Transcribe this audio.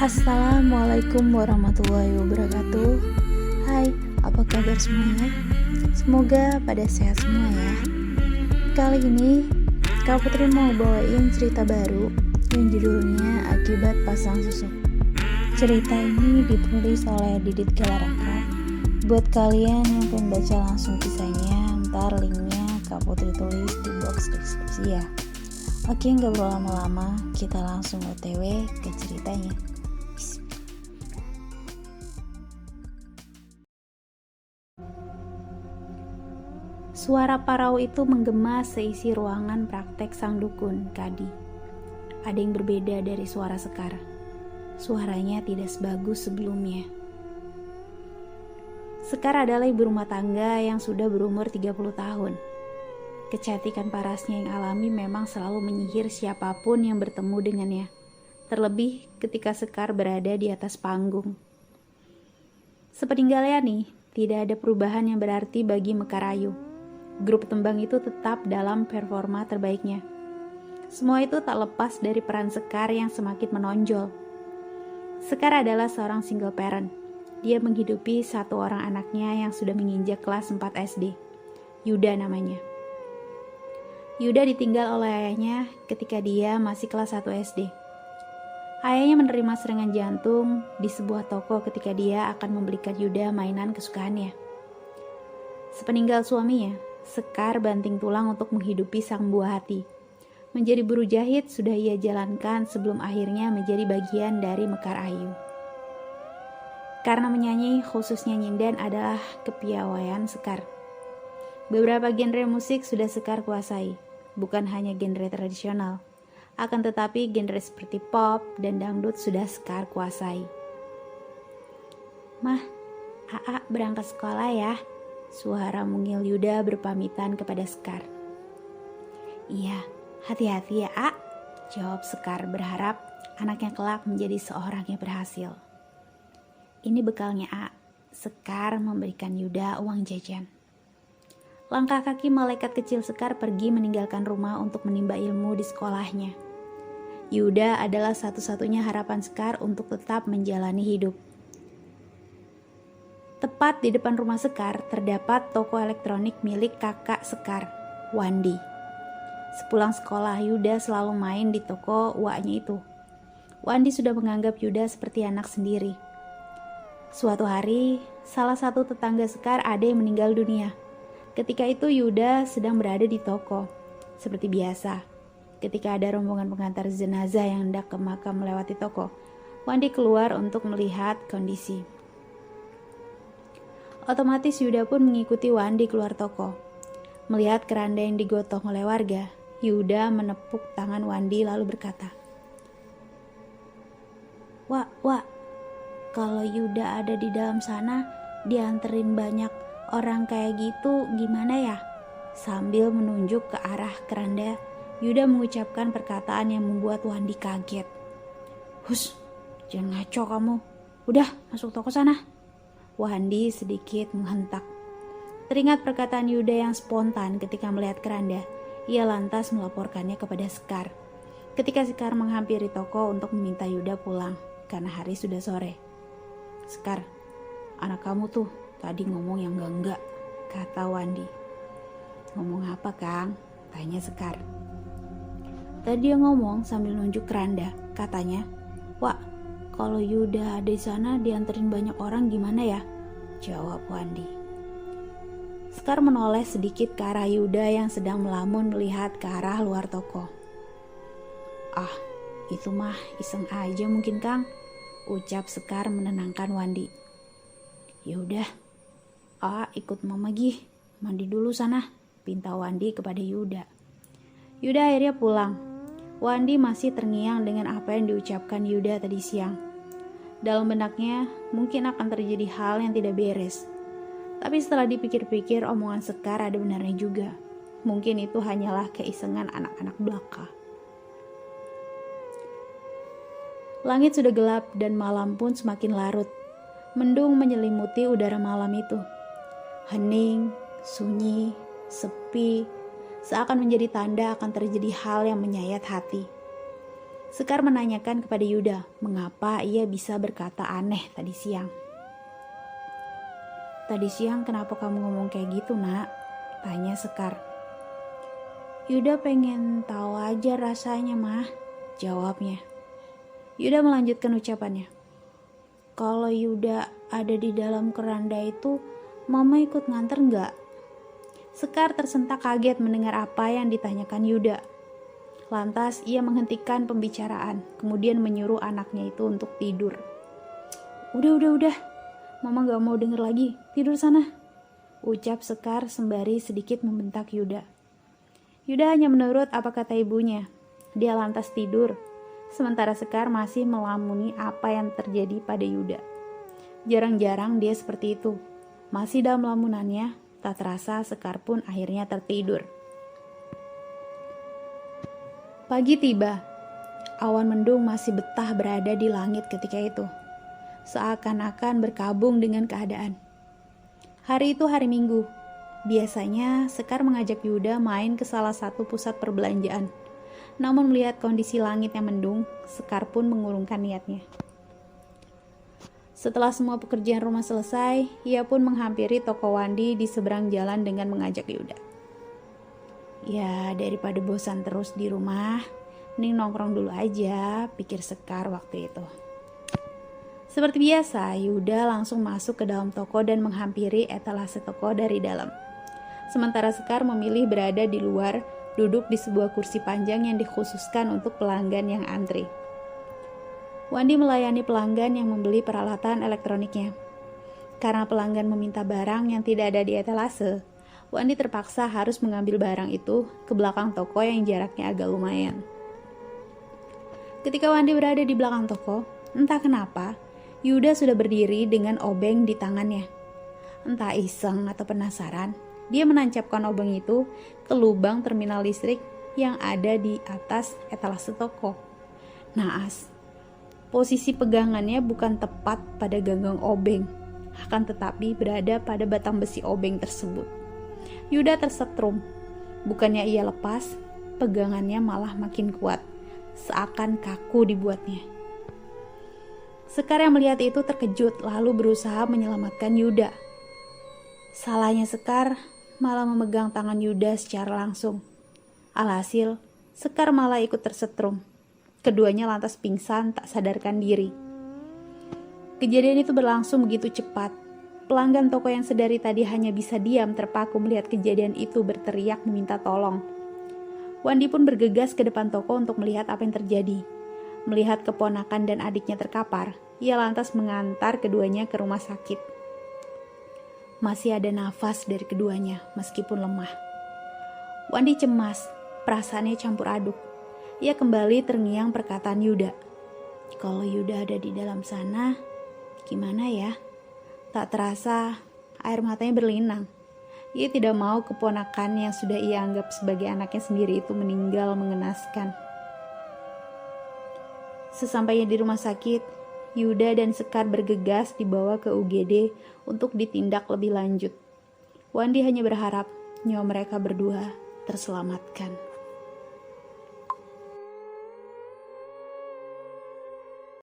Assalamualaikum warahmatullahi wabarakatuh. Hai, apa kabar semuanya? Semoga pada sehat semua ya. Kali ini Kak Putri mau bawain cerita baru yang judulnya Akibat Pasang Susuk. Cerita ini ditulis oleh Didit Galaraka. Buat kalian yang pengen baca langsung kisahnya, ntar linknya Kak Putri tulis di box deskripsi ya. Oke, gak perlu lama-lama, kita langsung OTW ke ceritanya. Suara parau itu menggema seisi ruangan praktek sang dukun, Kadi. Ada yang berbeda dari suara Sekar. Suaranya tidak sebagus sebelumnya. Sekar adalah ibu rumah tangga yang sudah berumur 30 tahun. Kecantikan parasnya yang alami memang selalu menyihir siapapun yang bertemu dengannya. Terlebih ketika Sekar berada di atas panggung. Sepeninggalnya nih, tidak ada perubahan yang berarti bagi Mekarayu. Grup tembang itu tetap dalam performa terbaiknya. Semua itu tak lepas dari peran Sekar yang semakin menonjol. Sekar adalah seorang single parent. Dia menghidupi satu orang anaknya yang sudah menginjak kelas 4 SD. Yuda namanya. Yuda ditinggal oleh ayahnya ketika dia masih kelas 1 SD. Ayahnya menerima serangan jantung di sebuah toko ketika dia akan membelikan Yuda mainan kesukaannya. Sepeninggal suaminya, Sekar banting tulang untuk menghidupi sang buah hati. Menjadi buruh jahit sudah ia jalankan sebelum akhirnya menjadi bagian dari Mekarayu. Karena menyanyi, khususnya nyinden adalah kepiawaian Sekar. Beberapa genre musik sudah Sekar kuasai, bukan hanya genre tradisional. Akan tetapi genre seperti pop dan dangdut sudah Sekar kuasai. Mah, Aa berangkat sekolah ya. Suara mungil Yuda berpamitan kepada Sekar. Iya, hati-hati ya, A, jawab Sekar berharap anaknya kelak menjadi seorang yang berhasil. Ini bekalnya A. Sekar memberikan Yuda uang jajan. Langkah kaki malaikat kecil Sekar pergi meninggalkan rumah untuk menimba ilmu di sekolahnya. Yuda adalah satu-satunya harapan Sekar untuk tetap menjalani hidup. Tepat di depan rumah Sekar terdapat toko elektronik milik kakak Sekar, Wandi. Sepulang sekolah, Yuda selalu main di toko uaknya itu. Wandi sudah menganggap Yuda seperti anak sendiri. Suatu hari, salah satu tetangga Sekar ada yang meninggal dunia. Ketika itu Yuda sedang berada di toko. Seperti biasa, ketika ada rombongan pengantar jenazah yang hendak ke makam melewati toko, Wandi keluar untuk melihat kondisi. Otomatis Yuda pun mengikuti Wandi keluar toko. Melihat keranda yang digotong oleh warga, Yuda menepuk tangan Wandi lalu berkata, Wak, kalau Yuda ada di dalam sana, dianterin banyak orang kayak gitu gimana ya? Sambil menunjuk ke arah keranda, Yuda mengucapkan perkataan yang membuat Wandi kaget. Hus, jangan ngaco kamu. Udah, masuk toko sana. Wandi sedikit menghentak. Teringat perkataan Yuda yang spontan ketika melihat keranda, ia lantas melaporkannya kepada Sekar. Ketika Sekar menghampiri toko untuk meminta Yuda pulang, karena hari sudah sore. Sekar, anak kamu tuh tadi ngomong yang enggak, kata Wandi. Ngomong apa, Kang? Tanya Sekar. Tadi dia ngomong sambil nunjuk keranda, katanya, Wak, kalau Yuda ada di sana dianterin banyak orang gimana ya? Jawab Wandi. Sekar menoleh sedikit ke arah Yuda yang sedang melamun melihat ke arah luar toko. Ah, itu mah iseng aja mungkin, Kang, ucap Sekar menenangkan Wandi. Yaudah, ikut mama gih, mandi dulu sana, pinta Wandi kepada Yuda. Yuda akhirnya pulang. Wandi masih terngiang dengan apa yang diucapkan Yuda tadi siang. Dalam benaknya mungkin akan terjadi hal yang tidak beres. Tapi setelah dipikir-pikir omongan Sekar ada benarnya juga. Mungkin itu hanyalah keisengan anak-anak belaka. Langit sudah gelap dan malam pun semakin larut. Mendung menyelimuti udara malam itu. Hening, sunyi, sepi, seakan menjadi tanda akan terjadi hal yang menyayat hati. Sekar menanyakan kepada Yuda mengapa ia bisa berkata aneh tadi siang. "Tadi siang kenapa kamu ngomong kayak gitu, Nak?" tanya Sekar. "Yuda pengen tahu aja rasanya, Mah," jawabnya. Yuda melanjutkan ucapannya. "Kalau Yuda ada di dalam keranda itu, Mama ikut nganter nggak?" Sekar tersentak kaget mendengar apa yang ditanyakan Yuda. Lantas ia menghentikan pembicaraan, kemudian menyuruh anaknya itu untuk tidur. Udah, Mama gak mau denger lagi, tidur sana," ucap Sekar sembari sedikit membentak Yuda. Yuda hanya menurut apa kata ibunya. Dia lantas tidur, sementara Sekar masih melamuni apa yang terjadi pada Yuda. Jarang-jarang dia seperti itu. Masih dalam lamunannya, tak terasa Sekar pun akhirnya tertidur. Pagi tiba. Awan mendung masih betah berada di langit ketika itu. Seakan-akan berkabung dengan keadaan. Hari itu hari Minggu. Biasanya Sekar mengajak Yuda main ke salah satu pusat perbelanjaan. Namun melihat kondisi langit yang mendung, Sekar pun mengurungkan niatnya. Setelah semua pekerjaan rumah selesai, ia pun menghampiri toko Wandi di seberang jalan dengan mengajak Yuda. "Ya, daripada bosan terus di rumah, mending nongkrong dulu aja," pikir Sekar waktu itu. Seperti biasa, Yuda langsung masuk ke dalam toko dan menghampiri etalase toko dari dalam. Sementara Sekar memilih berada di luar, duduk di sebuah kursi panjang yang dikhususkan untuk pelanggan yang antri. Wandi melayani pelanggan yang membeli peralatan elektroniknya. Karena pelanggan meminta barang yang tidak ada di etalase, Wandi terpaksa harus mengambil barang itu ke belakang toko yang jaraknya agak lumayan. Ketika Wandi berada di belakang toko, entah kenapa, Yuda sudah berdiri dengan obeng di tangannya. Entah iseng atau penasaran, dia menancapkan obeng itu ke lubang terminal listrik yang ada di atas etalase toko. Naas, posisi pegangannya bukan tepat pada ganggang obeng, akan tetapi berada pada batang besi obeng tersebut. Yuda tersetrum. Bukannya ia lepas, pegangannya malah makin kuat, seakan kaku dibuatnya. Sekar yang melihat itu terkejut lalu berusaha menyelamatkan Yuda. Salahnya Sekar malah memegang tangan Yuda secara langsung. Alhasil, Sekar malah ikut tersetrum. Keduanya lantas pingsan tak sadarkan diri. Kejadian itu berlangsung begitu cepat. Pelanggan toko yang sedari tadi hanya bisa diam terpaku melihat kejadian itu berteriak meminta tolong. Wandi pun bergegas ke depan toko untuk melihat apa yang terjadi. Melihat keponakan dan adiknya terkapar, ia lantas mengantar keduanya ke rumah sakit. Masih ada nafas dari keduanya meskipun lemah. Wandi cemas, perasaannya campur aduk. Ia kembali terngiang perkataan Yuda. Kalau Yuda ada di dalam sana, gimana ya? Tak terasa, air matanya berlinang. Ia tidak mau keponakan yang sudah ia anggap sebagai anaknya sendiri itu meninggal mengenaskan. Sesampainya di rumah sakit, Yuda dan Sekar bergegas dibawa ke UGD untuk ditindak lebih lanjut. Wandi hanya berharap nyawa mereka berdua terselamatkan.